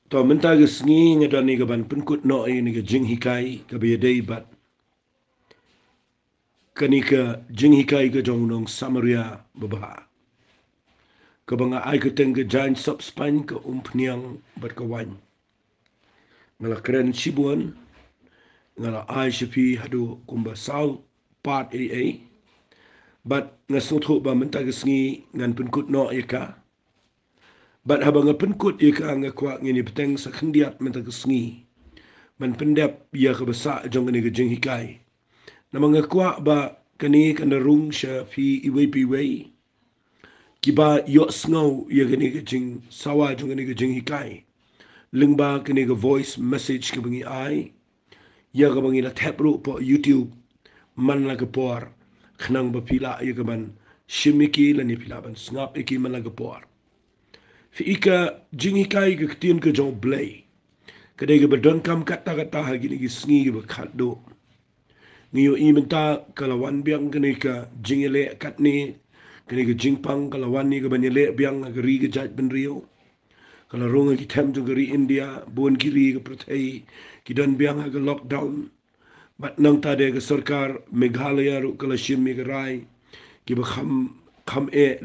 to menta ge sngi ngadan ni gaban penkut no ni ge jing hikai ke be dei bat kani ke jing hikai ke jong nong Samaria baba ke banga ai ke teng ke Jainsopspain ke Umphniang bat ke Wain ngala keren sibuan ngala ai sipi hadu kumba sau part AA bat ngasut ba menta ge sngi ngan penkut no ika bat habang penkut ika ngakwa ngini peteng sa khendiat menta ge sngi man pendap ya ke besa jong ni ge jing hikai na mga kwa ba kani kanarung siya fi iway ki ba yo snow ya gani ka jing sawa jong gani ka jing hikai lingba kani ka voice message ka bangi ai ya ka bangi na tap ro po YouTube man la ka por khnang ba pila ya ka ban shimiki la ni pila ban snap iki man la ka por fi ika jing hikai ka ktien ka jong blay kadai ka ba don kam kata ha gini ki sngi ka ba khat do niyo imenta kalawan biang kani ka jingele kat ni kani ka jingpang kalawan ni ka banyele biang ka ri ka jat ben rio kalarunga ki tem tu gari India buon kiri ka pratai ki dan biang ka lockdown bat nang tade ka sarkar Meghalaya ru kala shimi ka rai ki ba kham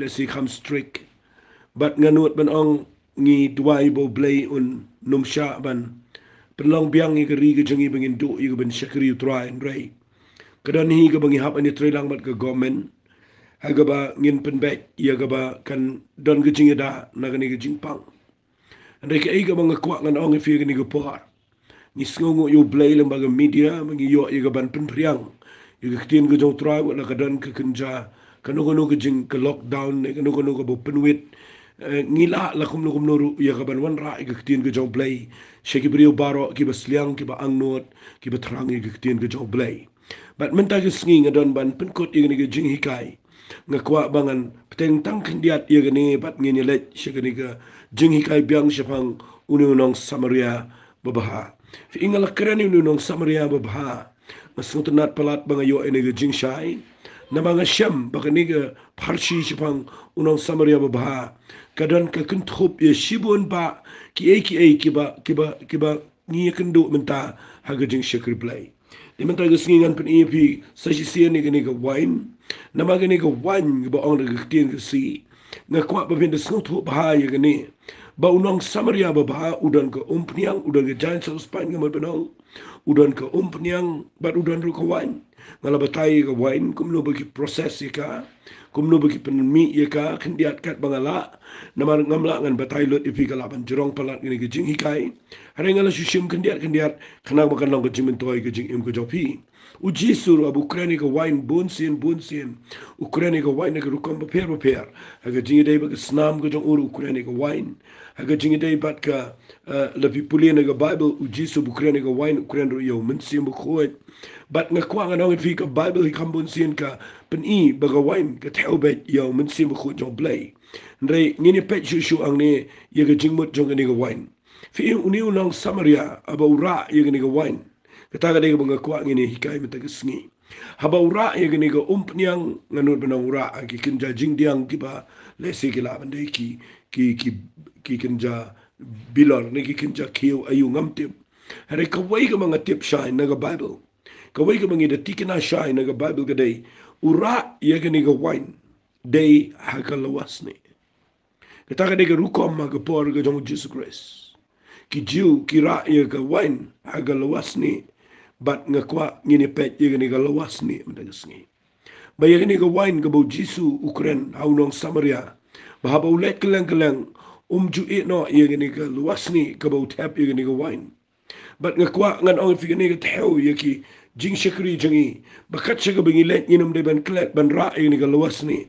let's say kham strict bat nganut ban ong ngi duai bo blay un numsha ban penlong biang ni ka ri ka jangi bangin do i ka ban shakri utrai rai kadan hi ka bangi hap ani trailang mat ka government haga ba ngin penbek ia ka ba kan don ka jinga da na ka ni ka jingpang andai ka ai ka banga kwa ngan ong fi ka ni ka por ni sngongo yo blay lang baga media mangi yo ia ka ban penpriang ia ka ktien ka jong trai wa la ka dan ka kenja kanu ka jing ka lockdown ne kanu ka bo penwit ngila la kum no ru ia ka ban wan ra ia ka ktien ka jong blay sheki brio baro ki ba sliang ki ba angnot ki ba trang ia ka ktien ka jong blay bat menta ke sngi ngadon ban penkut ia ni ke jing hikai ngakwa bangan peteng tang khendiat ia ni bat ngini let shegani ke jing hikai biang shapang ununong Samaria babaha fi ingala kerani ununong Samaria babaha masutnat palat bangayo ini ke jing shai na mga syam bakani ke parsi shapang unong Samaria babaha kadon ke kenthup ia shibun ba ki ba ngi kendu menta haga jing shakri play di mentang ke singingan pen EP sa sisian ni gani ka Wain nama gani ka Wain ba ong na ktien ka si nga kwa ba vinda snut bahaya gani ba unong Samaria ba baha udan ka Umphniang udan ka Jainsopspain nga mapanong udan ka Umphniang bat udan ru ka Wain ngala batay ka Wain kumno bagi proses ka kumno bagi penmi ka kendiat kat bangala namar ngamla ngan batay lot ipi kalaban jerong palat gani ka jing hikai hari ngala susim kendiat kena makan long ke jimin toy ke jing im ke jopi uji sur abu Ukraine ka Wain bunsin Ukraine ka Wain ka rukom paper aga jing dai ba snam ke jong ur Ukraine ka Wain aga jing dai bat ka lapi pulien ka Bible uji sur Ukraine ka Wain Ukraine ro yo mensim khoet bat ngakwa nganong fi ka Bible hi kambunsin ka peni baga Wain ka thelbet yo mensim khoet jong blay ndai ngini pet shu ang ni ye ka jingmut jong ni ka Wain fi uni unang Samaria aba ura ye gani ka Wain kata ka dega banga kwa ngini hikai mata ka sngi haba ura ye gani ka Umphniang nganut bana ura ki kinja jingdiang ki ba lesi ki la bande ki kinja bilor ne ki kinja kiu ayu ngamtip hari ka wai ka mga tip shine na ka Bible ka wai ka mga tikina shine na ka Bible ka day ura ye gani ka Wain day hakalawas ni kata ka dega rukom ma ka por ka jong Jesus Christ ki jiu ki ra ye ka Wain haga lawas ni bat ngakwa ngini pet ye ni ka lawas ni mdagasngi ba ye ni ka Wain ka bo Jisu Ukraine haunong Samaria ba haba ulet keleng ju e no ye ni ka lawas ni ka bo tap ye ni ka Wain bat ngakwa ngan ong fi ni ka theo ye ki jing shakri jangi ba kat shaga bingi let nginum de ban klet ban ra ye ni ka lawas ni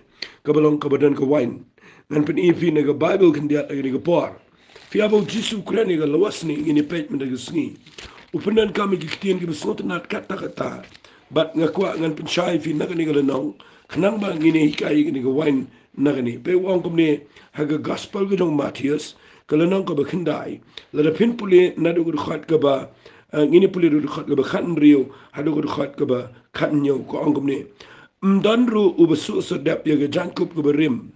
ka balong ka badan ka Wain ngan pen ifi na ka Bible kan dia ye ni ka por Fiabo Jisu Ukraine ga lawas ni ngini pet mendaga sngi. Upenan kami kiktian ki besot nat kata bat ngakwa ngan pensyai fi nagani ga lanong khnang ba ngini hikai ngini ga Wain nagani pe wong kumne haga gospel ga dong Matthias ka lanong ka bakhendai la da pin puli nadu ga khat ka ba ngini puli ru khat ka ba khan rio hadu ga khat ka ba khan nyo ko ong kumne mdanru ubasu so dap ya ga jankub ga rim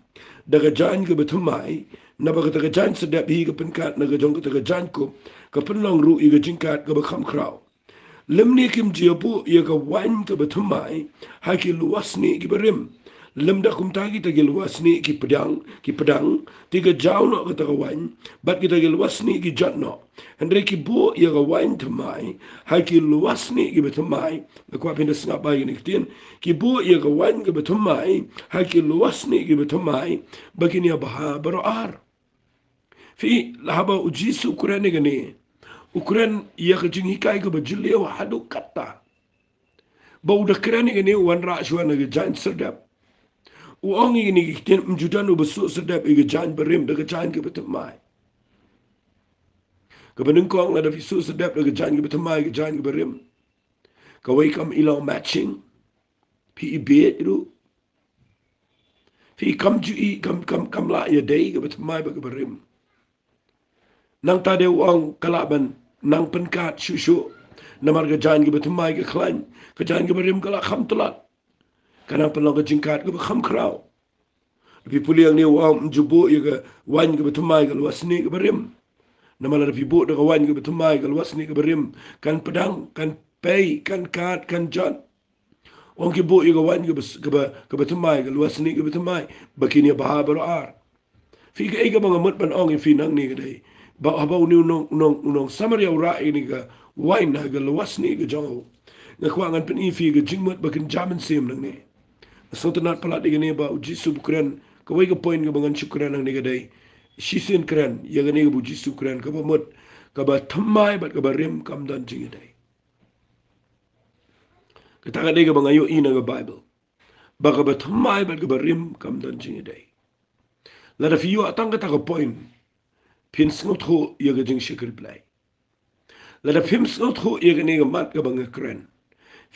daga jan ga batumai na ba ka jan sedap hi ka penkat na ka jong ka jan ko ka penlong ru i ka jingkat ka ba kham kraw lem ni kim ji bu ye ka wan ka ba thumai ha ki luas ni ki berim lem da kum tagi ta ki luas ni ki pedang ti ka jaw no ka ta ka wan bat ki ta ki luas ni ki jat no andre ki bu ye ka wan thumai ha ki luas ni ki ba thumai ka kwa pin da snap ba ni tin ki bu ye ka wan ka ba thumai ha ki luas ni ki ba thumai ba ki ni ba ha baro ar fi lahaba ujisu kurani gani ukuran ia kejing hikai ke bajilio hadu kata bau dah kerani gani wan ra shwan ke jan sedap uang ini kitin mjudan ubesuk sedap ke jan berim ke jan ke betemai ke benengkong ada visu sedap ke jan ke betemai ke jan ke berim ke kam ilau matching pi bet itu fi kam ju kam la ya dei ke betemai ke berim nang tade uang kalaban nang penkat syusyu namar ke jan ke betemai ke klan ke jan ke berim kala kham telat kana pelong ke jingkat ke kham kraw lebih puliang ni uang menjubu ya ke wan ke betemai ke luas ni ke berim namar lebih bu de wan ke betemai ke luas ni ke berim kan pedang kan pay kan kat kan jan uang ke bu ya ke wan ke betemai ke luas ni ke betemai bakini bah berar fi ke ega bangamut ban ong fi nang ni ke dai ba habau ni unong samaria ura ini ke wain ha ke luas ni ke jong ngakwangan pen fi ke jingmut bakin jaman sim nang ni so tenat pala de ni ba uji subkran ke wai ke point ke bangan syukran nang ni ke dai sisin kran ya ke ni ke uji subkran ke ba mut ke ba thamai bat ke ba rim kam dan jing dai kita ka de ke bangayo ina ke bible ba ke ba thamai bat ke ba rim kam dan jing dai la da fi yo atang ka ta ke point pin sngot ho ye ga jing shikir play la da pim sngot ho ye ga ne ga mat ga bang kren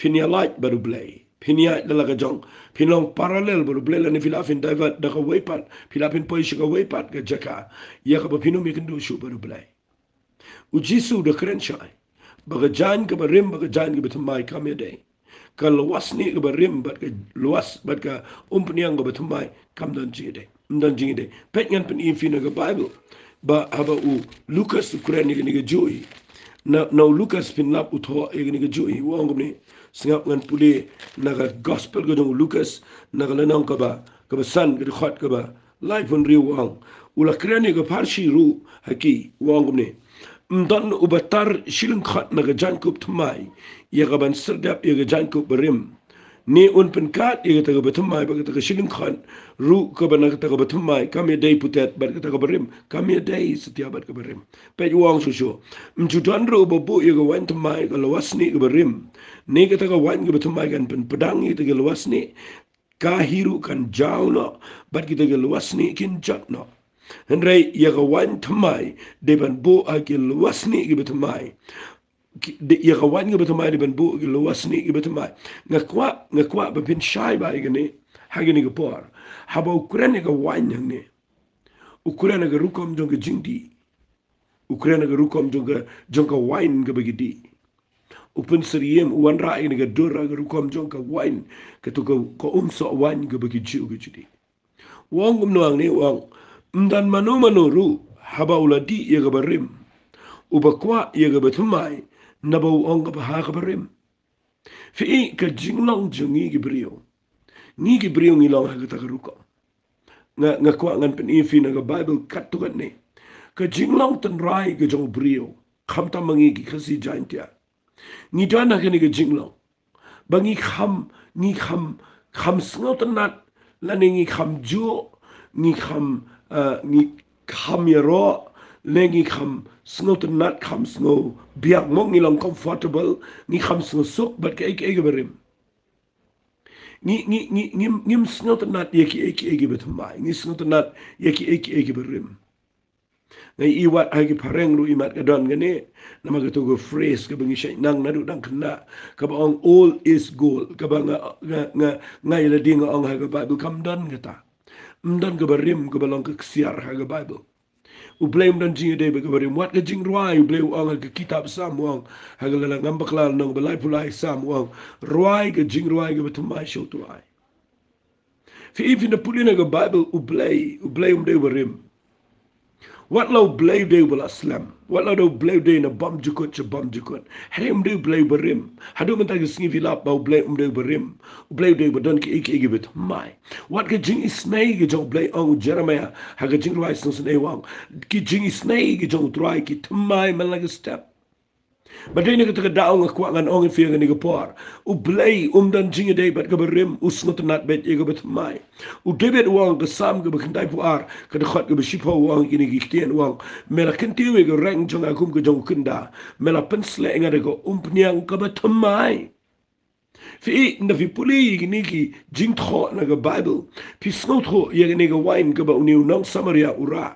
fin ya light baru play pin ya la ga jong pin long parallel baru play la ne fila fin divert da ga way pat fila pin poi shi ga way pat ga jaka ye ga pinu mi kan do shu baru play u jisu da kren shai ba ga jan ga ba rim ba ga jan ga ba mai kam ye day ka luas ni ga ba rim ba ga luas ba ga umphniang ga ba mai kam dan ji day dan ji day pet ngan pin in fin ga bible ba haba u Lucas ukuran ni ga joy na Lucas pin lap utho e ga joy wong ni singap ngan puli na ga gospel ga dong Lucas na ga lanang ka ba san ga khot ka ba life on ri wong ula kren ni ga parshi ru haki wong ni mdan ubatar shilin khat na ga jan kup thmai ya ga ban sirdap ya ga jan kup berim ni un penkat ya ga ta ga thmai ba ga ta ga shilin khat ru ka ban ta ga thmai kam ya dai putet ba ga ta ga berim kam ya dai setia ba ga berim pe wang su shu mjudan ru ba bu ya ga wan thmai ga lawas ni ga berim ni ga ta ga wan ga thmai gan pen pedang ni ta ga lawas ni ka hiru kan jauno ba ga ta ga lawas ni kin jat no Henry ya ga wan thmai de ban bu a ki lawas ni ga thmai ya ga wan ga thmai de ban bu ga lawas ni ga thmai ngakwa ba pin shai ba ga ni ha ga ni ga por ha ba ukran ga wan yang ni ukran ga rukom jong ga jingdi ukran ga rukom jong ga wine ga bagidi upun seriem wan ra ni ga dur ga rukom jong ga wine ka to ga so wine ga bagiji ga jidi wong noang ni wong mdan manu ru haba uladi ya ga barim ubakwa ya ga batumai nabau ong ga ha ga barim fi ka jinglong jungi gi brio ni gi brio ngi long ha ga ta ruko nga kwa ngan pen ifi na ga bible kat to ne ka jinglong tan rai ga jong brio kham ta mangi gi khasi jaintia ni dana ga ni ga jinglong bangi kham sngot nat la ni kham jo ni kham yaro lengi kham sngot nat kham snow biak mong ni long comfortable ni kham snow sok bat ka ek berim ni sngot nat ek bet mai ni sngot nat ek berim ngai iwat hagi pareng ru imat kadon gane nama ga to go phrase ka bangi shay nang nadu dang kna ka ba ong all is gold ka ba ngai la ding ong ha ga bible kam dan gata mdan ga barim ga balong ka siar ha ga bible u blame dan jing de ba ga barim wat ga jing ruai u blame ong ha ga kitab sam wong ha ga la ngam baklal nong balai pulai sam wong ruai ga jing ruai ga batumai show to ai fi even the pulina ga bible u blame de barim What low blade day will aslam. What low blade day na bam jukut cha bam jukut. Harim do blade berim. Hadu mentag sngi lap bau blade do berim. Blade day badon ki iki bit mai. What ke jing isnay ki jong blade on Jeremiah. Haga jing rice nus ne wang. Ki jing isnay ki jong try ki tmai man like a step. Badai ni kita daong aku akan orang fiang ni kepar. Ublay dan jingi day bat keberim usnut nat bet ego bet mai. Debet wang ke sam ke bekendai puar ke dekat ke besipa wang ini kitian wang. Mela kentiwe ke reng jong akum ke jong kenda. Mela pensle ingat ke Umphniang ke bet mai. Fi na fi puli ni ki jing tho na ke Bible. Fi snot tho ye ni ke Wain ke ba uniu nang Samaria ura.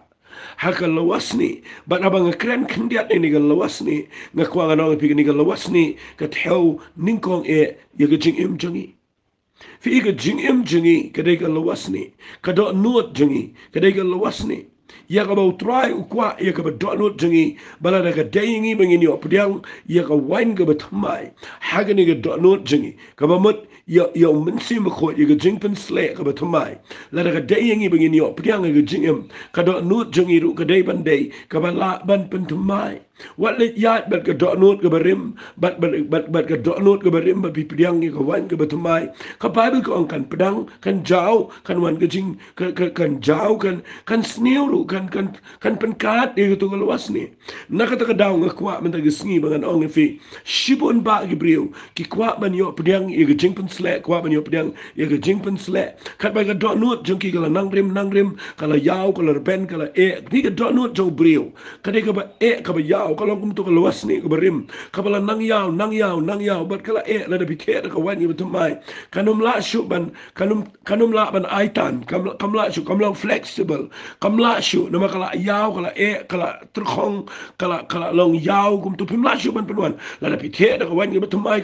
Haka lawas ni, bat abang ngakren kendiat ni ga lawas ni, ngakwa nganong pi ni ga lawas ni, kat heu ningkong ya ga jing im jangi. Fi ga jing im jangi kadai ga lawas ni, kadok nuot jangi kadai ga lawas ni. Ya ka bau try ukwa ya ka dok nuot jangi bala da ga dayngi bangini opdiang ya ka Wain ga batmai. Haga ni ga dok nuot jangi ka ba mut ya mensi makho ya ga jing pen sle ka batmai. La da ga dayngi bangini opdiang ga jing im ka dok nuot jangi ru ka day bandai ka ba la ban pen tumai. Wat let yat bat ka dok nuot ka barim bat ka dok nuot ka barim ba pidiang ka Wain ka batmai. Ka Bible ko ang kan pedang kan jauh kan wan ka jing kan jauh kan snew ru kan penkat dia tu luas ni. Nak kata daw nga kwa man tagisngi bangan ong fi shibon ba gibriu ki kwa man yo pediang ye jing pen sle kwa man yo pediang ye jing pen sle kat ba ga dot nut jong ki kala nangrim kala yaw kala ben kala ni ga dot nut jong briu kade ka ba ka ba yaw kala kum tu luas ni ka barim ka bala nang yaw bat kala la da bithe ka wan ye betumai kanum la shu ban kanum la ban aitan kam la shu kam long flexible kam la shu nama kala yaw kala terkhong kala long yaw kum tu pim la shu ban penuan la da pithe da wan ge betumai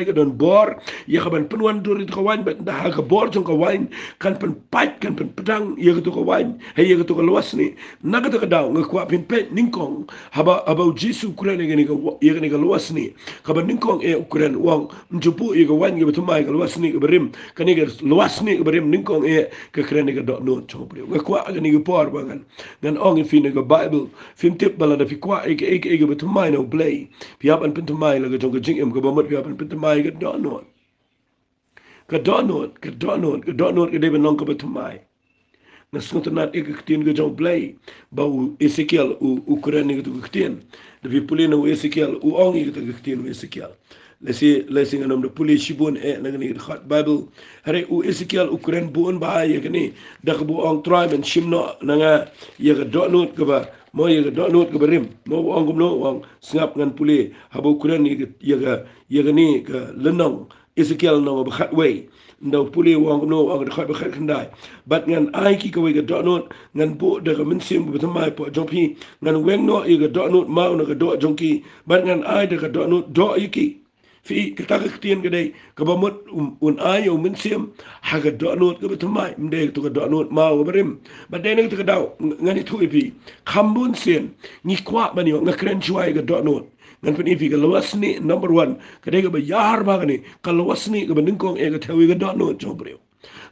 ka don bor ya ka ban penuan dur ka wan bet da ka bor jong ka wan kan pen pat kan pen pedang ya ka tu ka wan he ya ka tu ka luas ni naga ka daw nga kwa pin pet ningkong haba jisu kuran ge ni ka ya ni ka luas ni ka ban ningkong kuran wang njupu ya ka wan ge betumai ka luas ni ka berim kan ni ka luas ni ka berim ningkong ka kren ni ka dot no chong brio nga kwa ge ni ka por bangan ngan ong fi ni ka Bible film tip bala da fi kwa eke betumai no play pi ap an pentumai la ga jong jing em ka bamat pi ap an pentumai ka dot no ka dot no ka de ben long ka betumai na snutnat eke ktin ga jong play ba u Ezekiel u Ukraine ga tu ktin da fi pulina u Ezekiel u ong ga tu ktin u Ezekiel lesi nganom da puli shibun na gani khat Bible hare u Ezekiel Ukraine buon ba ya gani da bu ong tribe and shimno nanga ya ga dot no ka ba mo ya ga dot no ka barim mo ong gum no ong snap ngan puli habu Ukraine ya ga ni ka lenong Ezekiel no ba khat way ndaw puli wang no ang khat ba khat khandai bat ngan ai ki ka we ga dot no ngan bu da ka min sim bu tamai po jongpi ngan weng no ya ga dot no ma no ga dot jongki bat ngan ai da ka dot no do yiki fi kita ketian kedai kabamut ai min sim haga dot no ka tamai mde to ka dot no ma ga barim bat dai nang to ka daw ngan itu ipi khambun sien ni kwa ba ni ngakren chuai ga dot no ngan pen ifi ka lawas ni number 1 kadai ka ba yar ba ni ka lawas ni ka beningkong ga thewi ga dot no jobrio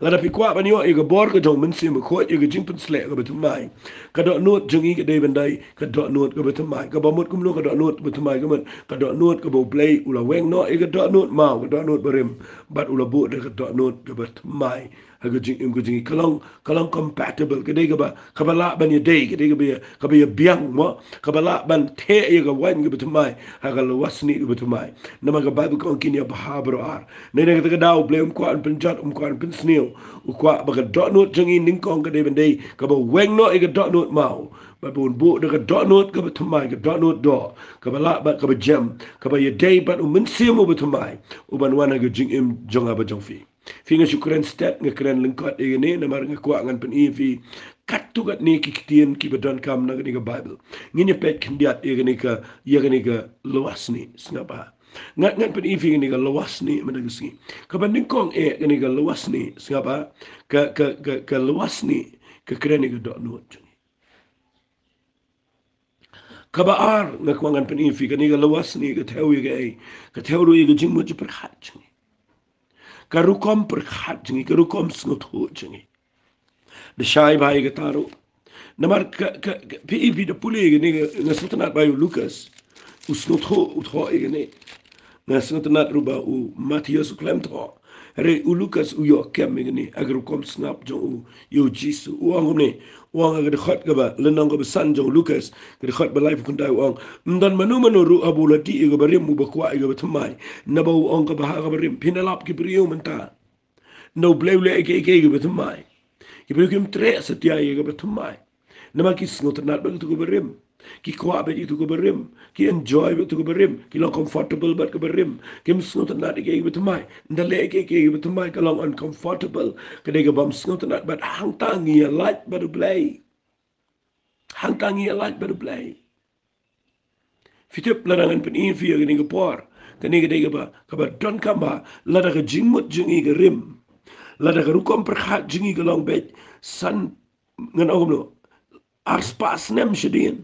la da pi kwa ba ni o ga bor ka jong min sim ko ga jing pen sle ka betumai ka dot no jongi ka dai bandai ka dot no ka betumai ka ba mut kum no ka dot no betumai ka man ka dot no ka bo play ula weng no ga dot no ma ga dot no barim bat ula bu da ka dot no ka betumai haga jing im jing kalang compatible kedai ka ba kabala ban ye day kedai ka ba biang mo kabala ban the ye ga wan ga betumai haga lawasni ga betumai nama ga Bible ko kin ya bahabro ar ne ne ka daw blame ko an penjat ko an pen sneo ko ba ga dot note jingi ning kong ka dai ban dai ka ba weng no ga dot note mau ba bun bu da ga dot note ga betumai ga dot note do ka ba la ba ka ba jam ka ba ye day ban min simo betumai uban wana ga jing im jonga ba jongfi Finga syukuran step ngakren lengkot ini namar ngakwa ngan pen fi katu kat ni kiktian ki badan kam na ni ka Bible nginya pet kendiat ni ka luas ni singapa ngan pen fi ni ka luas ni madagasni ka banding kong ni ka luas ni singapa ka luas ni ka kren ni ka dot no kabaar ngakwa ngan pen fi ka ni ka luas ni ka thewi ka thewi ka jingmo ji perkhat karukom perkhat jingi karukom snut ho jingi de shai bhai ga taru Namar PEP da puli gini ngasultanat bayu Lucas. Usnotho utho igini. Ngasultanat ruba u Matthias Klemtho. Re u Lucas u yo kem igini agar kom snap jong u yo jisu uang ne uang agar khot gaba lenong gaba san jong Lucas agar khot ba life kundai uang ndan manu ru abulati iga barim mu bakwa iga batmai naba uang gaba ha gaba rim pinalap ki priyo menta no blewle eke iga batmai ki priyo kim tre setia iga batmai nama ki snotnat ba tu barim ki kwa ba tu barim ki enjoy ba tu barim ki long comfortable ba tu barim kim snotnat eke iga batmai ndale eke iga batmai ka long uncomfortable kadega bam snotnat ba hang tangi a light ba tu play hang tangi a light ba tu play fitip larangan penin fi ga ninga por kani ga dega ba ka ba don kamba lada ga jingmut jingi ga rim lada ga rukom perkhat jingi ga long bet san ngan ogno ars pas nem shedin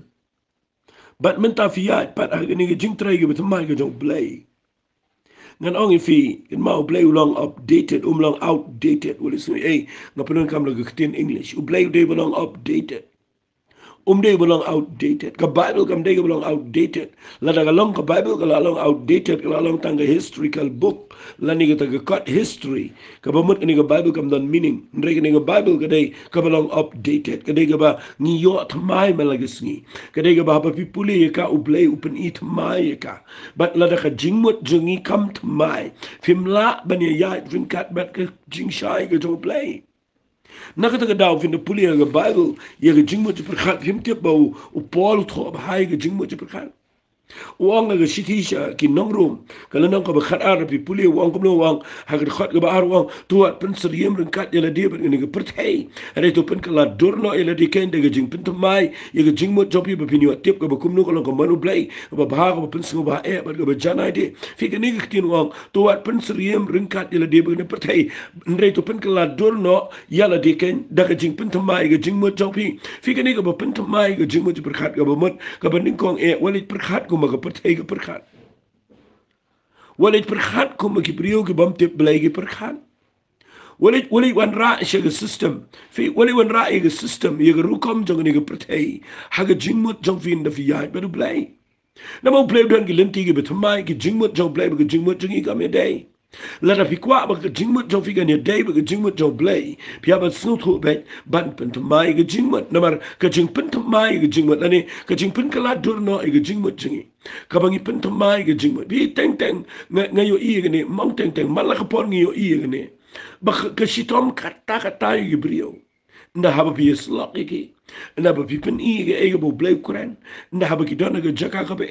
bat menta fiat pat ga ninga jing trai ga betmai ga jong play ngan ong fi in mau play long updated long outdated will is ngapenon kam lo ga English u play de long updated day belong outdated. Ka Bible kam day belong outdated. Lada kalong ka Bible ka lalong outdated. Ka lalong tangga historical book. Lani ka taga cut history. Ka bamut ka ni ka Bible kam don meaning. Ndray ka ni ka Bible ka day ka belong updated. Ka day ka ba ngiyo at may malagas ngi. Ka day ka ba hapapipuli ka ublay upan it may ka. But lada ka jingmut jungi kam tamay. Fimla ba niya yait rinkat bat ka jing shy ka jong play. Nakata ka daw fin the puli ang Bible ya ka jingmo ti perkhat him tip ba u Paul tho ba hai ka jingmo ti perkhat uang nga siti siya ki nongrum kala nang ka ba khat ar pi puli uang kumno uang ha ka khat ka ba ar uang tuat pen seriem ren kat ya la dia ba ni ka perthai are to pen kala dorno ila di ken de ka jing pen mai ya ka jingmo jopi ba pinyo tip ka ba kumno kala ka manu blai ba ba ka ba pen singo ba e ba ka ba janai de fi ka ni ka tin uang tuat pen seriem ren kat ya la dia ba ni perthai ndre to pen kala dorno ya la di ken da ka jing pen mai ka jingmo jopi fi ka ni ka ba pen mai ka jingmo ti perkhat ka ba mot ka ba ning kong e walit perkhat maka perthai ke perkhat walit perkhat ko makiprio ke bam tip belai ke perkhat walit wan ra sya ke system fi walit wan ra ke system ye rukom jong ni ke perthai ha ke jingmut jong fin da fi yai beru belai na mo play dan ke lenti ke betmai ke jingmut jong belai ke jingmut jong ka me dai la da fi kwa ba ke jingmut jong fi ke ne dai ba ke jingmut jong belai pia ba snu thu bet ban pen mai ke jingmut na mar ke jing pen mai ke jingmut ani ke jing pen kala dur no ke jingmut jingi kabangi pen mai ke jingmut bi teng teng ngayo i ke ne mong teng teng mala ka pon ngayo i ke ne ba ke sitom kata kata ke brio nda haba pi slok iki nda ba pi pen i ke e bo blai kuran nda haba ki dona ke jaka ka be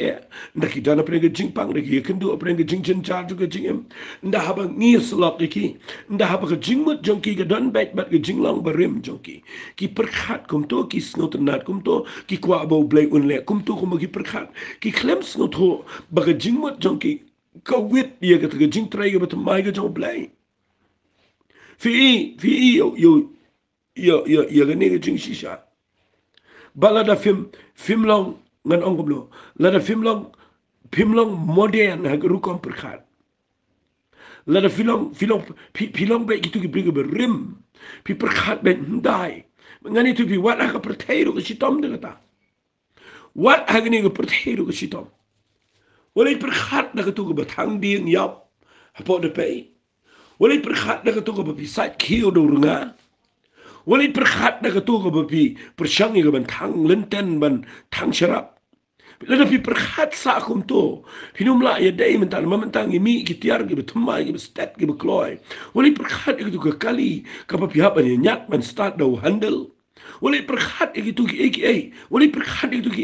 nda ki dona pre ke jing pang ke kendu pre ke jing chen char ke jing em nda haba ngi slok iki nda haba ke jing mut jong ki ke don bet bat ke jing long barim jong ki perkhat kum to ki snot nat kum to ki kwa bo blai un le kum to kum ki perkhat ki klem snot ho ba ke jing mut jong ki ka wit ye ke jing trai ke bat mai ke jong blai fi yo gani ke jing shisha balada film long ngan ongoblo lada film long modern ha rukom perkhat lada film be gitu ki bring be rim pi perkhat be ndai ngani tu pi wat ha perthai ro ki tom de kata wat ha gani ke perthai ro ki tom wala perkhat na tu ke batang ding yap hapo de pe wala perkhat na tu ke pi sat kiu do runga walit perkhat na katu ka bapi persyang ka ban thang lenten ban thang syarap lada pi perkhat sa akum to pinumla ya dai mental mamantang imi kitiar ki betma ki stat ki bekloy walit perkhat itu ka kali ka bapi haban nyat ban start do handle walit perkhat itu ki eki walit perkhat itu ki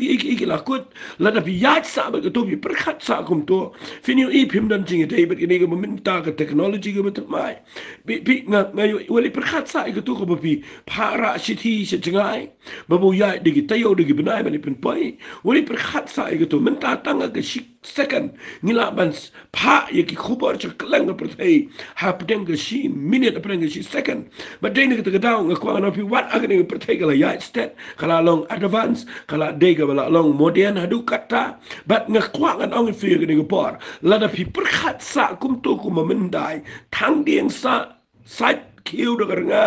eki lakut lada pi yat sa ba katu pi perkhat sa akum to finyo i pim dan jing dai bet ni ka meminta ka technology ka betmai pi ngayo walit perkhat sa katu ka bapi para siti se jengai babu ya de ki tayo de ki benai ban pen pai walit perkhat sa katu menta tanga ka second ngila ban pa ye ki khubar cha klang ka perthai ha pedeng ka shi minute pedeng ka shi second but dai ni ka daw ngakwa na pi wat agni perthai kala ya stat kala long advance kala de ka bala long modern hadu kata but ngakwa ngan ong fi ni ka por la da pi perkhat sa kum to kum mendai thang ding sa sat kiu da nga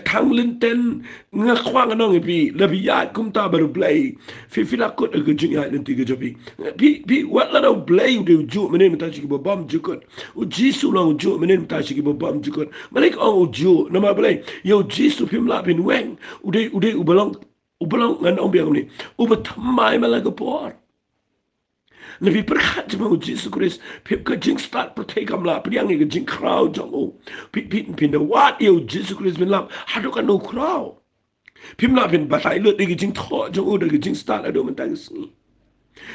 thang lenten nga khwang anong pi labi yat kum ta baru blai fi filakut ke jing ya nanti ke jopi pi wat la do blai de ju menen ta chi bo bam jukut u jisu long ju menen ta chi bo bam jukut malek ong ju nama blai yo jisu pim la bin weng u de u belong ngan ong biang ni u betmai malaga por Nabi perkat cuma Yesus Kristus, pip ke jing start pertai kamla, piang ke jing crowd jango, pip pinda wat yo Yesus Kristus bin lam, hadu kan no crowd, pim la bin batai lut ke jing tho jango ke jing start ado mentang sini,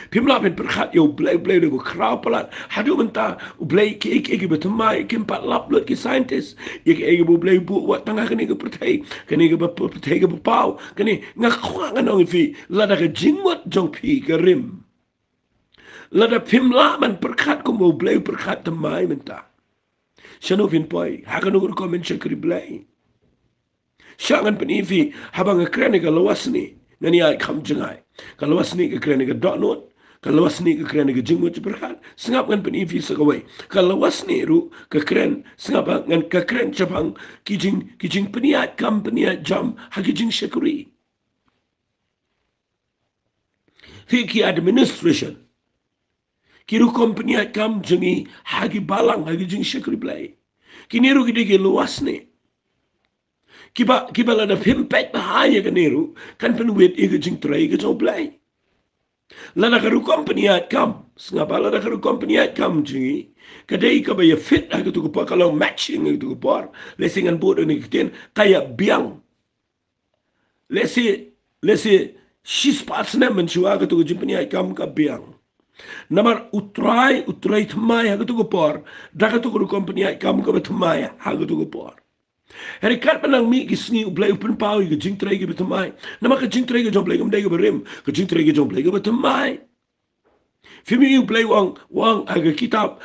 pim la bin perkat yo blay de crowd pelat, hadu mentang blay ke betemai ke empat lap lut ke scientist, ye ke blay bu wat tengah kene ke pertai ke pau, kene ngakwa nganong fi, lada ke jing mot jong pi ke rim. Lada pimla man perkat ko mo blay perkat temai menta. Siano fin poi, hakan ukur komen syakri blay. Syangan penifi, habang ngekren ke lawas ni, ngani ay kam jengai. Kalawas ni ngekren ke dot not, kalawas ni ngekren ke jingmut perkat, sengap ngan penifi sekawai. Kalawas ni ru kekren, sengap ngan kekren cabang kijing peniat kam peniat jam, hakijing syakri. Fiki administration. Kiru company kam jengi hagi balang hagi jeng syakri blai. Kiniru kidigi luas ni. Kiba lada pimpek bahaya kiniru kan penwit iga jeng tray iga jeng blai. Lada karu company kam sengapa lada karu company kam jengi kadai kabaya fit hagi tu kupa kalau matching hagi tu kupar lesingan board ni kitien kaya biang. Lesi she's partner mencuba hagi tu company kam ka biang. Namar utrai tmai haga tu gopor daga tu guru company ai kam ka tmai haga tu gopor hari kat panang mi gisni ublai upen pau ga jing trai ga tmai namar ka jing trai ga job lai ga mdai ga berim ka jing trai ga job lai ga tmai fimi ublai wang haga kitab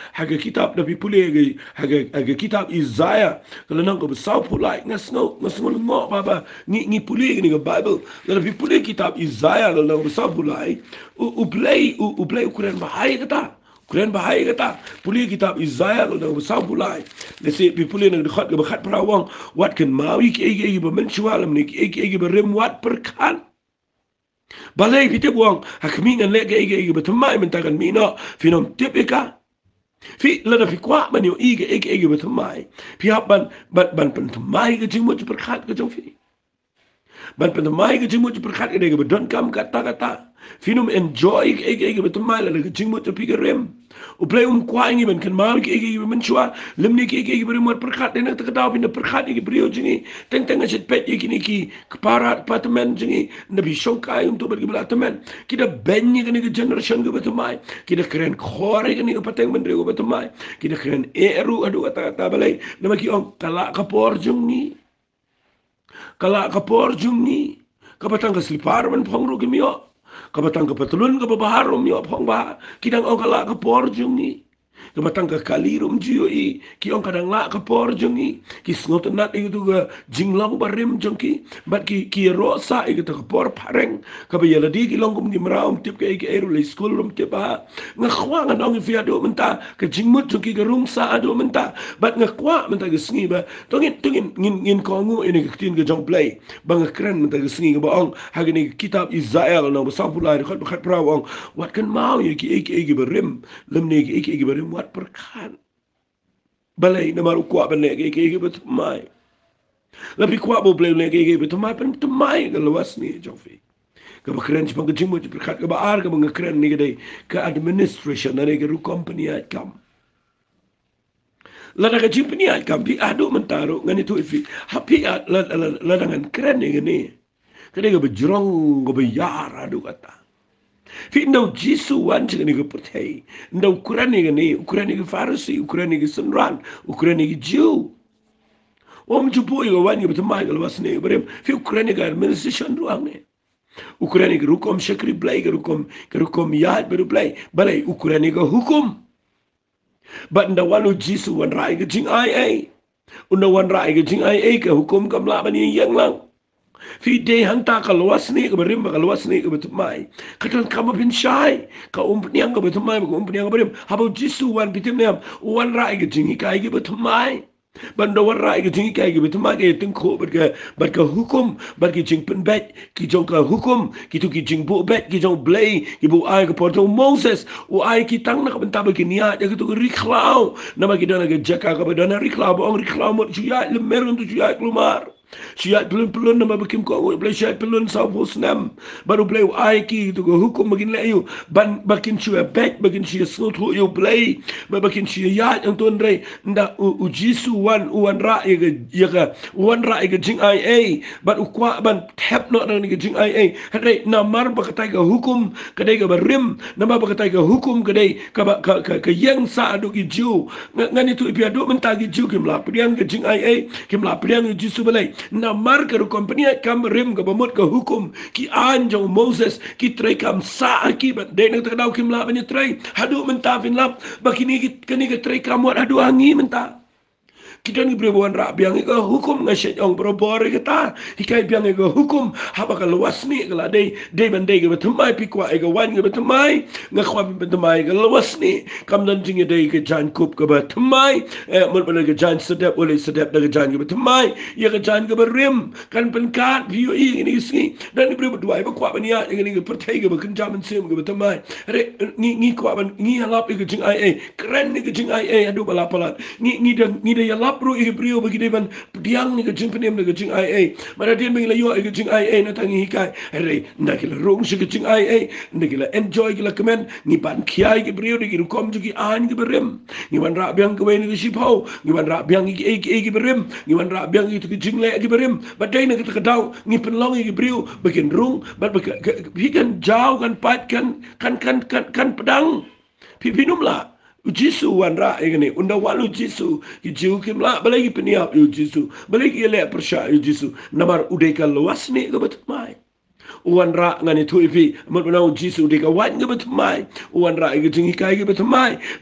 da pipule haga kitab Isaiah kalau nang ko besau pulai ngasno ngo baba ngi puli ni ga bible la pipule kitab Isaiah la nang besau pulai ublai ukuran bahaya kata puli kitab Isaiah la nang besau pulai lesi pipule nang dekat ga bakhat perawang wat kan mau iki ba mencualam ni iki ba rem wat perkan balai kita buang hakmingan lege ege betemai mentakan mina finom tipika fi lada fi kwa man yo ege betemai fi ban pentemai ke jingmo perkat ke jong fi ban pentemai ke jingmo perkat ke dege bedon kam kata finom enjoy ege betemai lada ke jingmo pigerem uplay kwa ingi ban kan mal ege menchua lemni ege beremor perkat dena takadaw bin perkat ege brio jingi teng asit pet ege ki kepara apartemen jingi nabi shongkai untuk bagi apartemen kita benyi ke generation ke betemai kita keren khore ke pateng mendre ke betemai kita keren eru adu kata balai namaki ong kala kapor jungi kapatang ke slipar man phongru ke mio kabatang ke patulun ke babaharum yo phong ba kidang ong kala ke porjung ni kabatang ke kalirum jiyo i ki ong kadang la ke porjung ni ki sngot nat itu ke jinglang barim jongki bat ki rosa i ke por pareng ka ba yala di ki long kum ki mraum tip ke eru le school rum tip ba ngakhwa ngan ong fi ado menta ke jingmut jongki ke rum sa ado menta bat ngakhwa menta ke sngi ba tongin ngin kongu ini ke tin ke jong play bang keren menta ke sngi ke ba ong hagini kitab Israel na bersapulai dekat perawang wat kan mau ya ki berim lemni ki berim wat perkan balai na maru kwa bane ki betumai lebih kwa bo blai le ki betumai pen tumai ke luas ni jofi ke bakren jipang ke jimu perkat ke baar ke bangkren ni ke administration na ke ru company at kam lada ke jimpni at kam bi adu mentaro ngani tu ifi happy lada ngan keren ni Kena ke berjerong, ke berjar, aduh kata. Fi ndau Jisu wan cik ni ke percaya. Ndau ukuran ni ke Farisi, ukuran ni ke Senran, ukuran ni ke Jew. Om cupu ke wan ke bertemai ke lepas ni. Fi ukuran ni ke administration ruang ni. Ukuran ni ke rukom syakri belai, ke rukom yad baru belai. Balai ukuran ni ke hukum. But ndau wanu Jisu wan rai ke jing ai. Unda wan rai ke jing ai ke hukum kamla bani yang lang. Fi day hanta ka luas ni ke berim ka luas ni ke betumai katan kama bin syai ka umphniang ke betumai ka umphniang berim habau Jisu wan pitim niam wan rai ke jingi kai ke betumai Banda warai ke jing kai ke betama ke tengko bat ke hukum bat ke jing penbet ki jong ka hukum ki tu ki jing bu bet ki jong blay ki bu ai ke porto Moses u ai ki tang na ka benta ba ki niat ya ki tu riklau nama ki dana ke jaka ka dana riklau ba ong riklau mo juya le meron tu juya klumar siat pelun-pelun nama bikim ko boleh siat pelun sawo snam baru boleh ai ki tu ko hukum bagin le you ban bakin sia bet bakin sia snot ho you play bakin sia ya yang tuan rei nda ujisu wan ra ya ga wan ra ga jing ai ban ukwa ban tap no nang ga jing ai rei namar bakatai ga hukum kadai ga barim nama bakatai ga hukum kadai ka yang sa adu ki ju ngani tu ipia do menta ki ju kim la priang ga jing ai kim la priang jisu balai na marker kompania kam rem ga bamot ka hukum ki anjong Moses ki trai kam sa akibat de nak takdau kim la banya trai hadu menta fin lap bakini kini ka trai kam wat hadu angi menta kita ni berbuan rak biang ke hukum ngasyat yang berbuar kita hikai biang ke hukum haba ka luas ni kala dei bandai ke betemai pikwa ke wan ke betemai ngakwa betemai ke luas ni kam dan jing dei ke jan kup ke betemai mul bala ke jan sedap boleh sedap ke jan ke betemai ya ke jan ke berim kan penkat view ini sini dan ni berdua ibu kwa bania ini ke pertai ke bekenjam sim ke betemai ni kwa ban ni halap ke jing ai keren ni ke jing ai aduh balapalat ni dah yalap pro Hebrew bagi dia ban diang ni ke jing penem ni ke jing ai mana dia mengira yo ke jing ai na tangi hikai re nak la rong si ke jing ai nak la enjoy la kemen ni ban kiai ke Hebrew ni kom jugi an ke berem ni ban ra biang ke wen ke sipau ni ban ra biang ke berem ni ban ra biang itu ke jing le ke berem badai nak ke dau ni penlong ke Hebrew bagian rung bat bikan jauh kan pat kan pedang pinum lah Jisu wan ra ini unda walu Jisu jiu kim la balai peniap Jisu balai le persya Jisu namar udai ka luas ni ke betul wan ra ngani tu ipi mut benau Jisu de ka wan ke betul wan ra ke jingi kai ke betul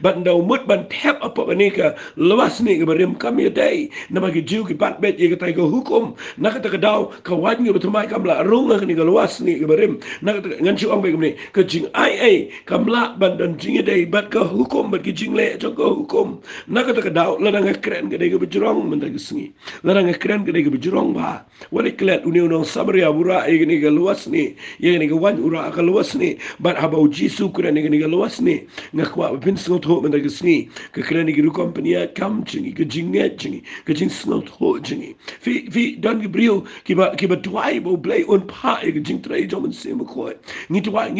ban dau mut ban tap apa bani ka luas ni ke berim kami dai nama ke jiu ke bat bet ye ke tai ke hukum nak kata ke dau ka wan ke betul kam la rung ke ni ke luas ni ke berim nak ngan ciu ang be ke jing ai kam la ban dan jingi dai bat ke hukum bat ke jing le cho ke hukum nak kata ke dau la nang keren ke dai ke bejrong men ke sengi la nang keren ke dai ke bejrong ba wali klet uni unong sabria bura ke ni ke luas ni ye ni ke wan ura ka luas ni bat habau Jisu keren ni ke luas ni ngakwa pin snot ho men ke sengi ke keren ni ke kompania kam jingi ke jinget jingi ke jing snot ho jingi fi dan ke brio ki ba tuai bo play on pa ke jing trai jo men se mo ko ni tuai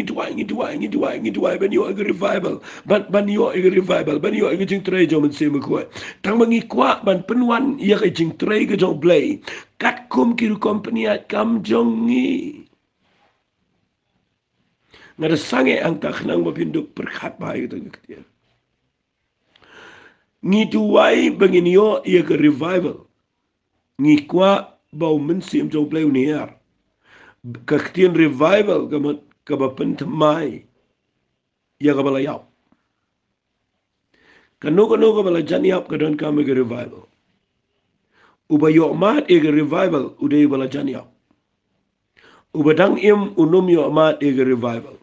ben yo ke revival ban yo ke revival ban yo ke jing trai jo men se mo ko tang mangi kwa ban penwan ye ke jing trai ke jo play kat kum ki kompania kam jongi ngada sange ang tak nang mapinduk perkhat baik itu ketia ngi tuai bangin yo ye ke revival ngi kwa bau mensim jo play uniar kaktian revival ka bapen temai ya ka balayau kanu ka bala janiap ka don kami ke revival uba yo mat e ke revival ude bala janiap uba dang im unum yo mat e ke revival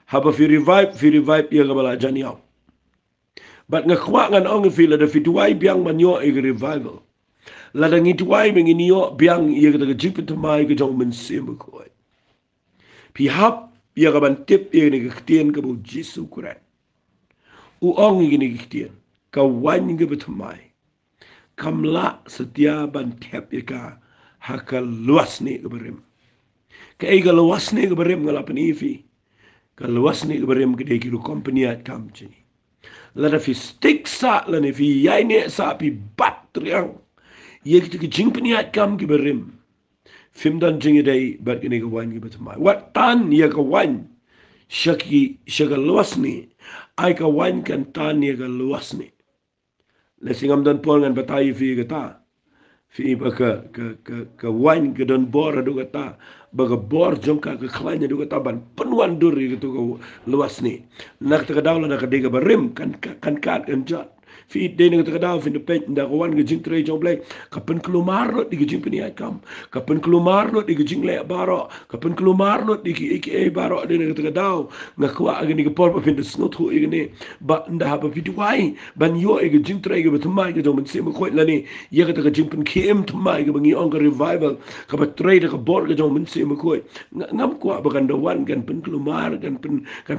haba fi revive ya ka bala janiap bat ngakwa ngan ong fi la da fi tuai biang manyo e ke revival la da ngi tuai mengini yo biang ye ka ga jipet mai ke jong men sim ko pi hap ya ka ban tip ye ni ke tien ka bu Jisu kuran u ong ni ke tien ka wan ke betumai kamla setia ban tip ye ka hakal luas ni ke berim ka e ga luas ni ke berim ngala penifi ka luas ni ke berim ke de ki kompania kam chini la da fi stick sa la ni fi yai ne sa pi bat triang ye ki jing peniat kam ki berim fim dan jing dai bat ni ka wan ki betumai wat tan ye ka wan shaka luas ni ai ka wan kan tan ye ka luas ni le singam dan pol ngan batai fi ka ta fi ba ka wan ka dan bor do ka ta ba ka bor jong ka klanya do ka ta ban penuan dur gitu ka luas ni nak ta ka daw la ka de ka berim kan kat kan jat fi de ne ta da fi de pen da ko wan ge jing tre jong blai kapen kelumar lo di ge jing peni kam kapen kelumar lo di ge jing le baro kapen kelumar lo di ge baro de ne ta da nga kwa ge ni ge por pa fin de snot ho ge ne ba nda ha pa fi wai ban yo ge jing tre ge ba mai ge do men se mo ko la ni ye ge ta ge jing pen kem mai ge bangi on ge revival ka ba tre de ge bor ge do men se mo ko ngam kwa ba kan da wan kan pen kelumar kan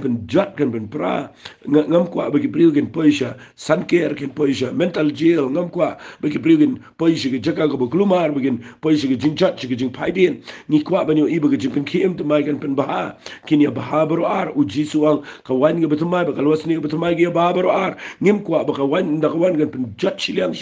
pen jat kan pen pra ngam kwa ba ge priu gen poisha san care ken poisha mental jail ngam kwa ba ge priu gen poisha ge jaka ge ba kelumar ba gen poisha ge jing jat ge jing paidin ni kwa ba ni i ba ge jing pen kem mai kan pen baha kin ya baha baro ar uji suang ka wan ge ba mai ba kalwas ni ba mai ge baha baro ar ngim kwa ba ka wan da ka wan kan pen jat shiliang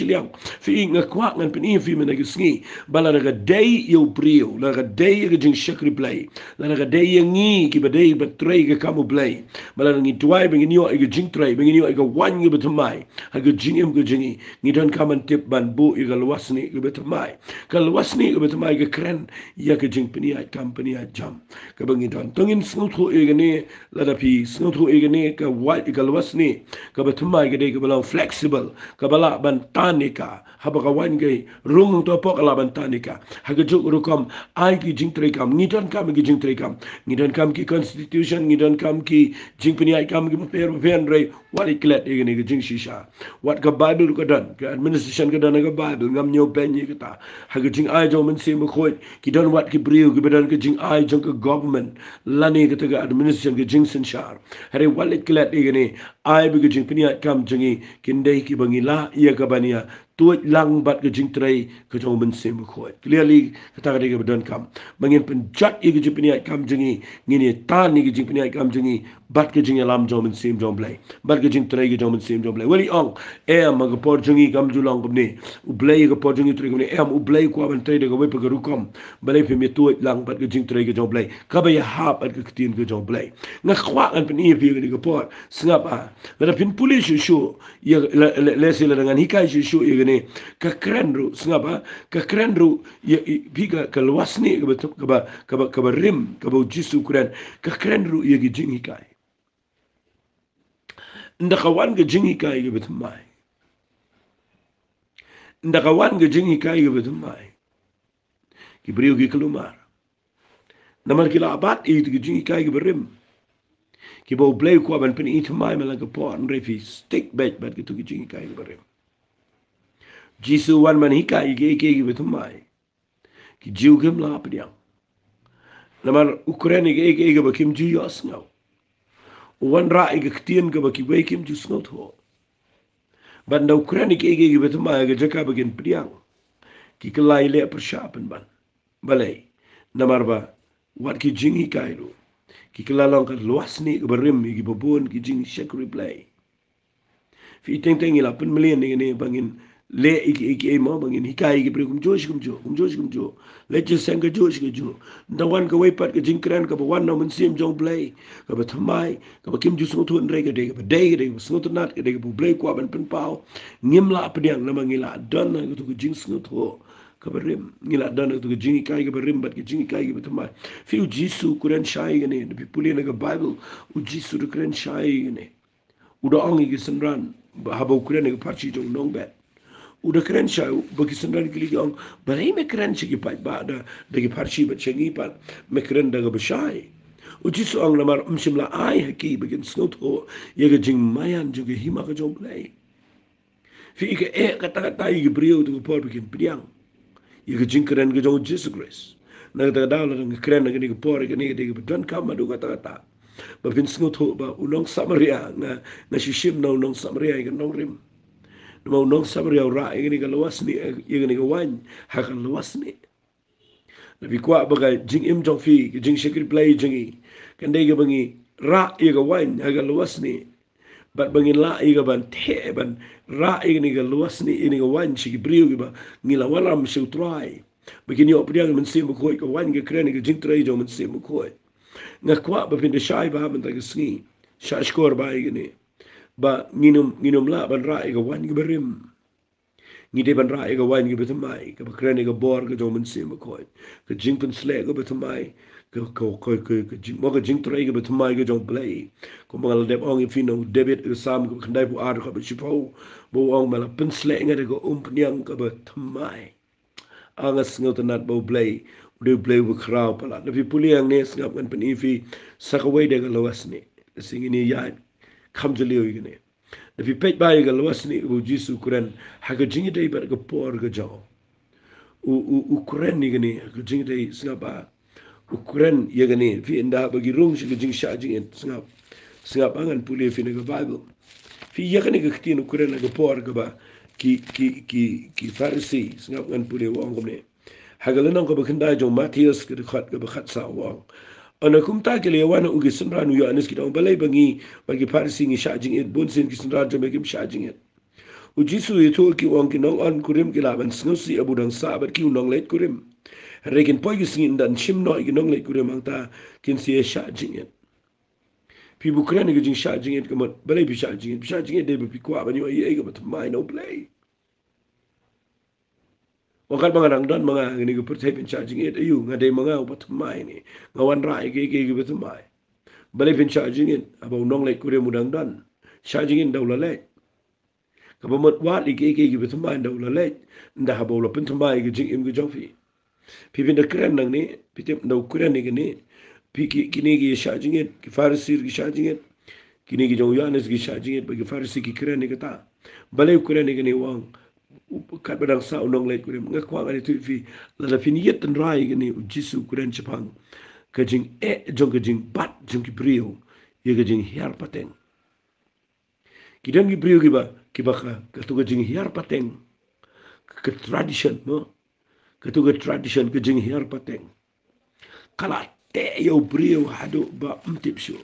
fi nga kwa ngan pen i fi men ge sngi bala ga day yo brio la ga day ge jing shakri play la ga day ngi ki ba day ba trei ge kamu play bala ngi twai ba ngi yo ge jing trei ba ngi yo ge wan ge ba mai ha ge jing em ge jingi ngi don kaman tip ban bu ge lwasni ge ba mai ka lwasni ge ba mai ge kren ya ge jing pen ya company ya jam ka ba ngi don tongin sngu tho e ge ne la da pi sngu tho e ge ne ka wa ge lwasni ka ba mai ge de ge ba flexible ka bala ban tanika haba ka wan ge rung to po kala ban tanika ha ge juk rukom ai ki jing tre kam ni don kam ki jing tre kam ni don kam ki constitution ni don kam ki jing pen ai kam ki per ven re wat iklet e ge jing shisha wat ka bible ko don ka administration ko don ka bible ngam nyo ben ni ka ha ge jing ai jo men se mo khoi ki don wat ki brio ki don ka jing ai jo ka government lani ka ta administration ki jing sin shar hare wat iklet e ge ai bi jing pen ai kam jingi kindai ki bangila ia ka bania tuaj lang bat ke jing trai ke jong men se mo khoi clearly kata ka ke don kam mangin pen jat i ke jing pen ai kam jingi ngini ta ni ke jing pen ai kam jingi bat ke jing lam jong men sem jong blai bat ke jing trai ke jong men sem jong blai weli ong em ma ke por jingi kam julang kom ni u blai ke por jingi trai kom ni em u blai ko ban trai de ke we pe ke rukom blai pe me tuaj lang bat ke jing trai ke jong blai ka ba ya ha bat ke tin ke jong blai nga khwa kan pen i pi ke por sngap a la pin pulis shu ya le se la dengan hikai shu ne ka krenru sngapa ka krenru ya biga ka lwasni ka betuk ka ba rim ka ba jisu kren ka krenru ya gi jingi kai nda kawan ga jingi kai ga betum mai nda kawan ga jingi kai ga betum mai ki brio gi kelumar namar ki la abat i gi jingi kai ga berim ki bo blay ko ban pen it mai mala ga po an refi stick bet bat gi tu gi jingi kai ga berim jisu wan man hikai ge betum mai ki jiu gem la apdiang namar Ukraine ge ba kim ji yos ngau wan ra ge ktien ge ba ki we kim ju snot ho ban da Ukraine ge betum mai ge jaka begin priang ki kelai le per shapen ban balai namar ba wat ki jingi kairu ki kelalong ka luasni ge berim gi bobon ki jing shek replay fi teng ila pen million ne bangin le iki mo bangin hikai ki pre kum josh le je sang ka josh ke jo da wan ka we pat ke jing kran ka ba wan no men sim jong play ka ba thamai ka ba kim ju so thun re ke de ba de ke so to nat ke de bu play kwa ban pen pau ngim la pdiang na mangila don na ku jing so tho ka ba rim ngila don ku jing kai ka ba rim bat ke jing kai ka ba thamai fi u jisu kuran shai ne de puli na ka bible u jisu kuran shai ne uda ongi ki senran haba kuran ka parchi jong nong bet udah keren syau bagi sendiri kili yang berai me keren segi pat ba da dagi parsi bat segi pat me keren daga besai uji soang namar simla ai haki begin snot ho ye ga jing mayan juga hima ka jom play fi ke kata i brio tu por begin priang ye ga jing keren ga jom Jesus Christ na da da la ng keren ga ni por ga ni ga don kam du kata ba fin snot ho ba ulong samaria na shishim na ulong samaria ga nong rim mau nong sabri au ra ini ka luas ni ini ka wan ha ka luas ni nabi kwa baga jing im jong fi jing shekri play jingi kan dai ga bangi ra i ka wan ha ka luas ni bat bangi la i ka ban the ban ra ini ka luas ni ini ka wan shi brio ga ngila walam shi try begini op dia men sim ko ka wan ga kren ga jing trai jo men sim ko na kwa ba fin de shai ba men ta ga ski shashkor ba i ni ba nginum la ban ra ga wan ga berim ngide ban ra ga wan ga betamai ka bakren ga bor ga jomen sim ko ka jingpen sle ga betamai jing mo ka jing trai ke betmai ke jong play ko mangal dep ong fino debit ke sam ke khandai bu ar ka be chipau bo ong mala pensle ngade ko Umphniang ke betmai angas ngotanat bo play udah play bu krau pala tapi puliang ne ngap kan pen ifi sakawai de lawas ni sing ini ya kam jeliu igene tapi pet bai ga lawas ni bu jisu kuran ha ga jingi dei bar ga por ga jaw u kuran ni gani ga jingi dei singapa ukuran ya gani fi inda bagi rung shi jing sha jing singap angan puli fi ga bible fi ya gani ga ktin ukuran ga por ga ba ki farisi singap ngan puli wong ne hagalan ko ba khinda jo Matthias ga khat ga ba khat sa wong ana kum ta ke le wana ugi sunra nu ya anis ki dong balai bangi bagi farisi ngi sha jing et bon sin ki sunra jo me kim sha jing et u jisu ye to ki wong ki nong an kurim ki laban sngusi abu dang sa ba ki nong let kurim Rekin poi ki singin dan shim no ki nong le kure mangta kin si sha jinget. Pi bukran ki jing sha jinget ka mat balai pi sha jinget de pi kwa banyo ye ka mat mai no play. Wakal mga rangdan mga ngini ko percaya pin sha jinget ayu ngade mga upat mai ni ngawan rai ke bat mai. Balai pin sha jinget abaw nong le kure mudang dan sha jinget daw la le. Kabamat wat li ke bat mai daw la le nda habaw la pin mai ki jing im ki jongfi. Pipin da keren nang ni pitip da ukuran ni gini piki kini ki shajinget ki farisi ki shajinget kini ki jong yanes ki shajinget bagi farisi ki keren ni kata balai ukuran ni gini wang kat badang sa unong lait kurim ngakwa ngani tu fi la fin yet tan rai gini jisu ukuran chapang kajing jong kajing bat jong ki brio ye kajing hiar pateng kidan ki brio ki ba ka tu kajing hiar pateng ke tradition mo ketuga tradition ke jing hiar pateng kala te yo brio hadu ba mtip shu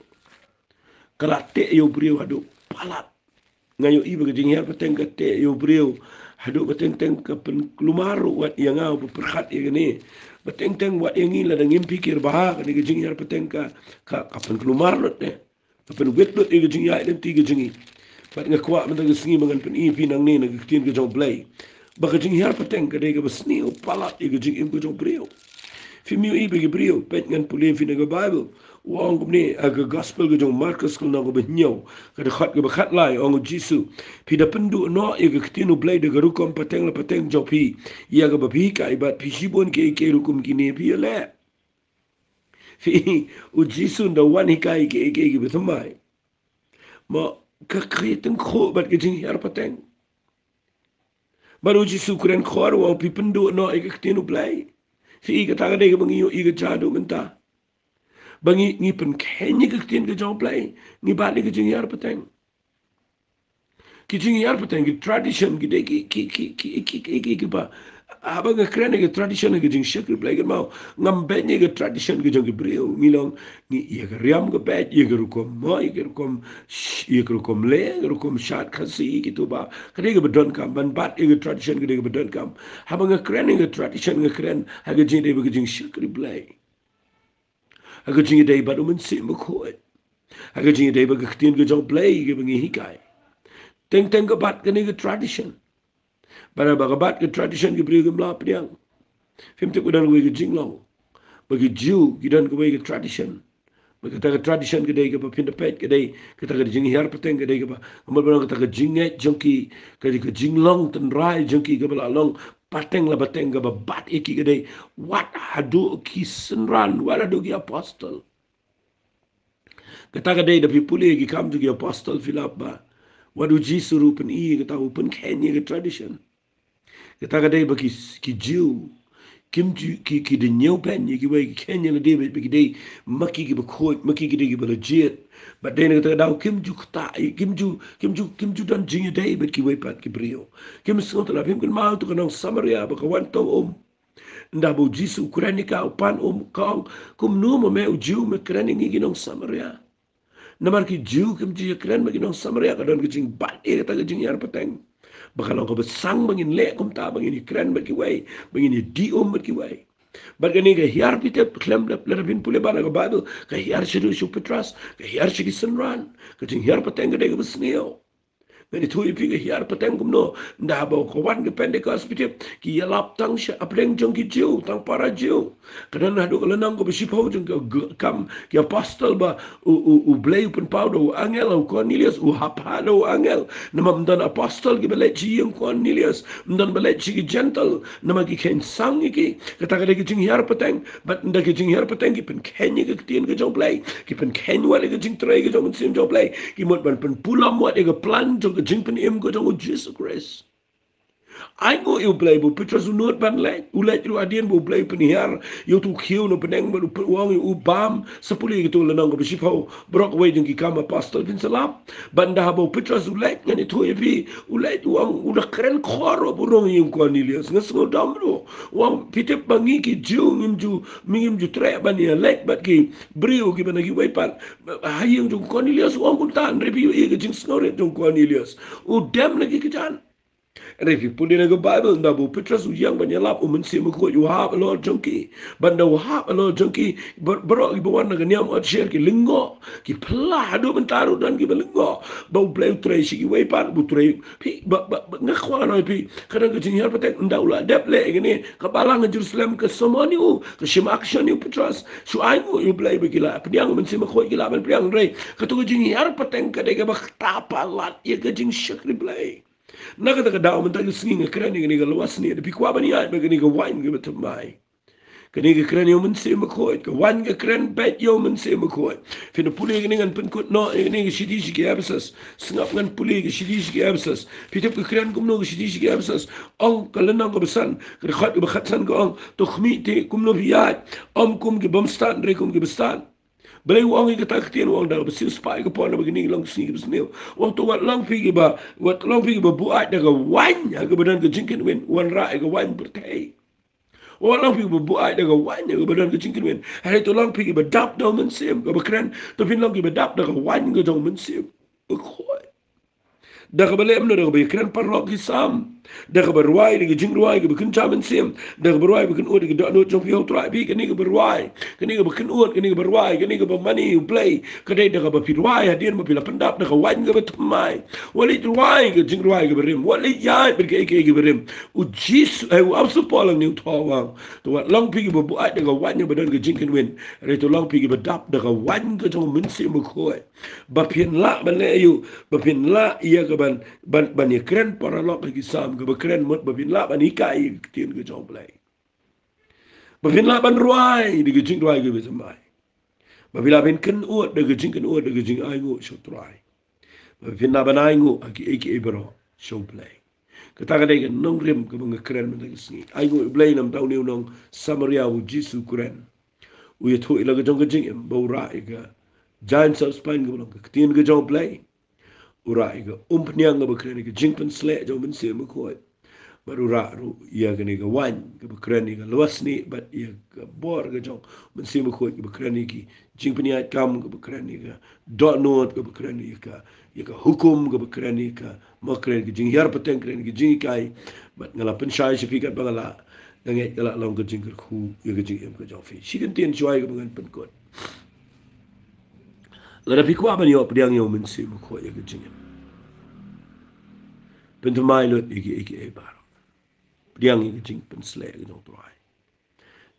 kala te yo brio hadu palat ngayo iba ke jing hiar pateng ke te yo brio hadu bateng teng ke pen klumaru wat yang ngau perkhat ye ni bateng teng wat yang ila dangim pikir bah ke jing hiar pateng ka pen klumaru ne pen wet dot ye jing ya dem tiga jingi bat ngakwa mentang singi mangan pen ipi nang ni nag tin ke jong play baka jing hiar pateng ka dega basni o palat iga jing im ko jong brio fi miu ibe ge brio pet ngan pulin fi naga bible wong ni aga gospel ge jong Marcus ko nago benyo ka de khat ge bakhat lai ong jisu fi da pendu no iga ktinu blai de rukom pateng la pateng jong pi ya ga babi ka ibat fi shibon ke rukum kini pi le fi u jisu da wan hikai ke betumai ma ka kreten kho bat ge jing hiar pateng baru jisu kuren khor wa pi pendu no ik tinu play si ik ta ga de bangi yo ik jadu menta bangi ni pen kenye ke tin ke jong play ni ba ni ke jing yar pateng ki jing yar pateng ki tradition ki de ki ba abang ke kren ke tradition ke jing shakri play ke mau ngam be ni ke tradition ke jong ke brio milong ni ye ke riam ke be ye ke rukom mo ye ke rukom le ye ke rukom shat khasi ki tu ba kade ke bedon kam ban bat ye ke tradition ke de ke bedon kam abang ke kren ke tradition ke kren ha ke jing de ke jing shakri play ha ke jing de ba do men sim ko ha ke jing de ba ke tin ke jong play ke bangi hikai teng ke bat ke ni ke tradition para bagabat ke tradition ke brio ke mlap diang fim te kudan we ke jinglo bagi Jew gidan ke we ke tradition bagi ta ke tradition ke dei ke pinda pet ke dei ke ta ke jing hiar peteng ke dei ke ba amal bang ke ta ke jinget jongki ke jinglong ten rai jongki ke bala long pateng la bateng ke ba bat iki ke dei what hadu ki senran wala do ki apostle ke ta ke dei da pipuli ki kam ki apostle filap ba wadu jisu rupen i ke ta upen kenye ke tradition kita kadai bagi ki Jew kim ki de nyau pen ki wei Kenya le David bagi dei maki ki bakoi maki ki de legit but then kita dau kim ju kta kim ju dan jing dei bet ki wei pat ki brio kim sot la kim kan mau tu kan Samaria ba kawan to nda bo jisu kranika upan kong kum nu mo me Jew me kraning gi nong Samaria namar ki Jew kim ji kran bagi nong Samaria ka don ki jing bat e ta jing yar pateng bakal ko besang bangin le kum ta bangin kren bagi wai bangin diom bagi wai bagani ga hiar pite klem la bin pule bana ga bado ga hiar shiru shu petras ga hiar shi sunran ga jing hiar pateng ga de besneo ngani thui pi hiar pateng kumno nda ba ko wan ke pentecost pitip ki yalap tang sha apreng jong ki jiu tang para jiu kanan hadu kalanang ko bisi pau jong kam ki apostle ba u blay pun pau do angel u Cornelius u hapado angel nama mdan apostle ki belet ji yang Cornelius mdan belet ji ki gentle nama ki ken sang ki kata kata ki jing hiar pateng but nda ki jing hiar pateng ki pen ken ki tien ki jong play ki pen ken wa ki jing tray ki jong sim jong play ki mot ban pen pulam wa ki plan jong jing pen im ko jong Jesus Christ. I go you play bu Petrus unut ban le ulet ru adien bu play penihar you tu kiu no peneng bu wang u bam sepuli gitu lenang ko bisipau brok we jeng ki kama pastor bin salam banda bu Petrus ulet ngani tu epi ulet wang udah keren khoro burung yung Cornelius ngas ngodam ro wang pitep bangi ki ju mingim ju tre ban ya lek bat ki brio ki banagi we pan hayung jung Cornelius wang kuntan repi e ke jeng snore jung Cornelius u dem lagi kejan. And if you put in a Bible, Nabu Petrus yang banyalap umensi mukut you have a lot junkie, but no have a lot junkie, but bro ibu wan naganyam at share ki lingo, ki plah do bentaru dan ki lingo, bau play tracy ki way pan bu tray, but ngakwa no pi, kadang kecing hal patek ndaula dep le gini, kabalang Jerusalem ke semua niu, ke shim action niu Petrus, so aingu you play begila, pediang umensi mukut gila ban pediang rey, katu kecing hal patek kadang bak tapalat ye kecing shakri play. Naga daga daw man tayo singing krani gani ga luwas ni de pikwa bani ay gani ga wine ga batamay gani ga krani yo man se makoy ga wine ga kran bet yo man se makoy fin puli gani ngan pen kut no gani ga shidi shi ga absas singap ngan puli ga shidi shi ga absas pitep ga kran kumno ga shidi shi ga absas ong kalana ga basan ga khat ga khatsan ga ong to khmi te kumno biyat kum ga bamstan re kum ga bastan Balai wang ika tak tian wang dah bersih spai ke pon begini lang sini ke sini. Wang tu wat lang pergi ba buat dah ke wan ke badan ke jingkin win wan rai ke wan bertai. Wang lang pergi buat dah ke wan ke badan ke jingkin win. Hari tu lang pergi dap dah mensim ke bekran. Tapi lang pergi dap dah ke wan ke jong mensim. Bekoi. Dah ke balai mno dah ke bekran parlok kisam. Dah ke berwai lagi jing ruai ke bikin camen sim. Dah ke berwai bikin ud ke dak not jong fiau trai bi ke ni ke berwai. Ke ni ke bikin ud ke ni ke berwai ke ni ke bermani play. Ke dai dah ke berwai hadian mapila pendap dah ke wan ke bertemai. Wali ruai ke jing ruai ke berim. Wali yai berke ke berim. Ujis u absu polang ni tawang. Tu wat long pi ke berbuat dah ke wan ke badan ke jing ken win. Re tu long pi ke berdap dah ke wan ke jong mensi mukoi. Bapin la balayu bapin la ia ke ban ye kren paralok ke sam ke bekren mot bapin la ban ikai tien ke jong play. Bapin la ban ruai di ke jing ruai ke besamai. Bapila ben ken uat de ke jing ai ngu so try. Bapin la ban ai ngu aki bro so play. Kata kadai ke nong rem ke bang kren men ke sini. Ai ngu play nam tau ni nong Samaria u Jisu kren. U ye thu ila ke jong ke jing em bo rai ke Jainsopspain ke bang ke tien ke jong play. Urai ke Umphniang ke bekren ke jing pen slek jong men se me koi. Baru ru ia ke ni ke Wain ke bekren ni ke luas ni bat ia ke bor ke jong men se me koi ke bekren ni ki jing pen ia kam ke bekren ni ke dot note ke bekren ni ke ia ke hukum ke bekren ni ke makren ke jing hiar peteng kren ke jing kai bat ngala pen sai sifikat bangala nganget kala long ke jing ke khu ia ke jing em ke jong fi sikan tien chuai ke bengan pen kot. Lada pikwa ban yo pediang yo men se me koi ia ke jing em. Pentumai lut iki bar. Pediang iki jing pen slek ke jong tuai.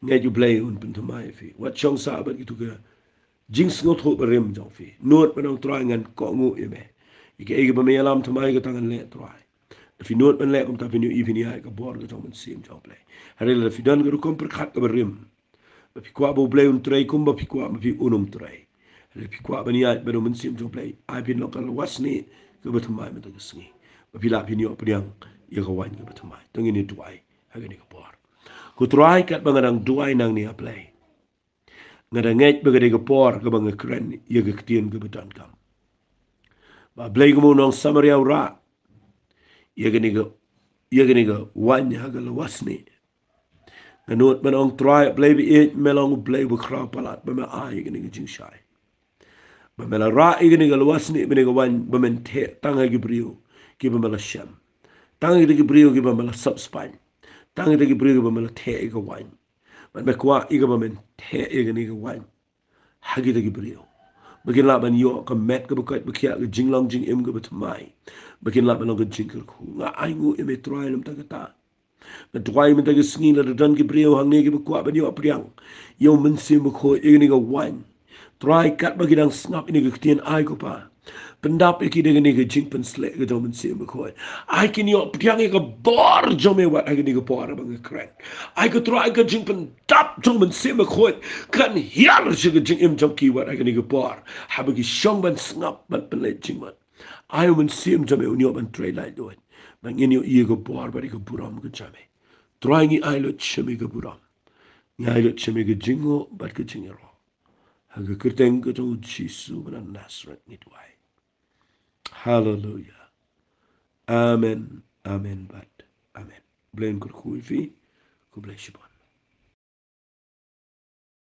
Ngai ju play un pentumai fi. Wat chong sa bat gitu ke jing sngot ho berem jong fi. Not penong tuai ngan ko ngu ye me. Iki ba me alam tumai ke tangan le tuai. Fi not ben le kum ta fi ni ifini ai ke bor ke jong men sim jong play. Hari la fi dan ke kum per khat ke berem. Ba fi kwa bo play un tuai kum ba fi kwa ma fi unum tuai. Hari fi kwa ban ya ba men sim jong play. Ai bin lokal wasni ke betumai me ta ke singi. Bila pinyo pediang ia kawan ke bertemai. Tengah ni duai, hari ni kepor. Ku try kat bangadang duai nang ni apply. Ngadangait bagade kepor ke bang keren ia ke ketien ke bedan kam. Ba blay kamu nong Samaria ura. Ia ke ni ke wan ha ke lewas ni. Nganut manong try blay bi it melong blay bu kra palat ba ma ai ke ni ke jing shai. Ba mela ra ia ke ni ke lewas ni be ni ke wan ba men te tangai ke brio. Kiba mala sham. Tangi de brio kiba mala subspain. Tangi de brio kiba mala te ega wine. Man me kwa iga ba men te ega ni ga wine. Hagi de brio. Bakin la ban yo ka met ka bukai bakia ka jinglong jing im ka batmai. Bakin la ban lo ka jingkel ku. Nga ai ngu im etroy lam ta kata. Na tuai men ta ka sngi la dan ki brio hang ne ki bakwa ban yo priang. Yo men si mo ko ini ka wan. Try kat bagi dang snap ini ke ketian ai ko pa. Pendap iki dengan ni ke jing pen slek ke domen si mo ko. Ai kin yo priang ke bor jome wat ai ni ke por bang kren. Ai ko try ke jing pen tap domen si mo ko. Kan hiar se ke jing im jom ki wat ai ni ke por. Ha bagi shong ban snap ban pen le jing wat. Ai men si im jome unyo ban tray lai doit. Bang ini yo ie ke por bari ke buram ke jame. Try ngi ai lo cheme ke buram. Ngai lo cheme ke jingo bat ke jingero. Haga kerteng ke tu Jisu benar Nazareth ni tuai. Hallelujah. Amen. Amen. But amen. Blame kur kui fi. Ku bless you.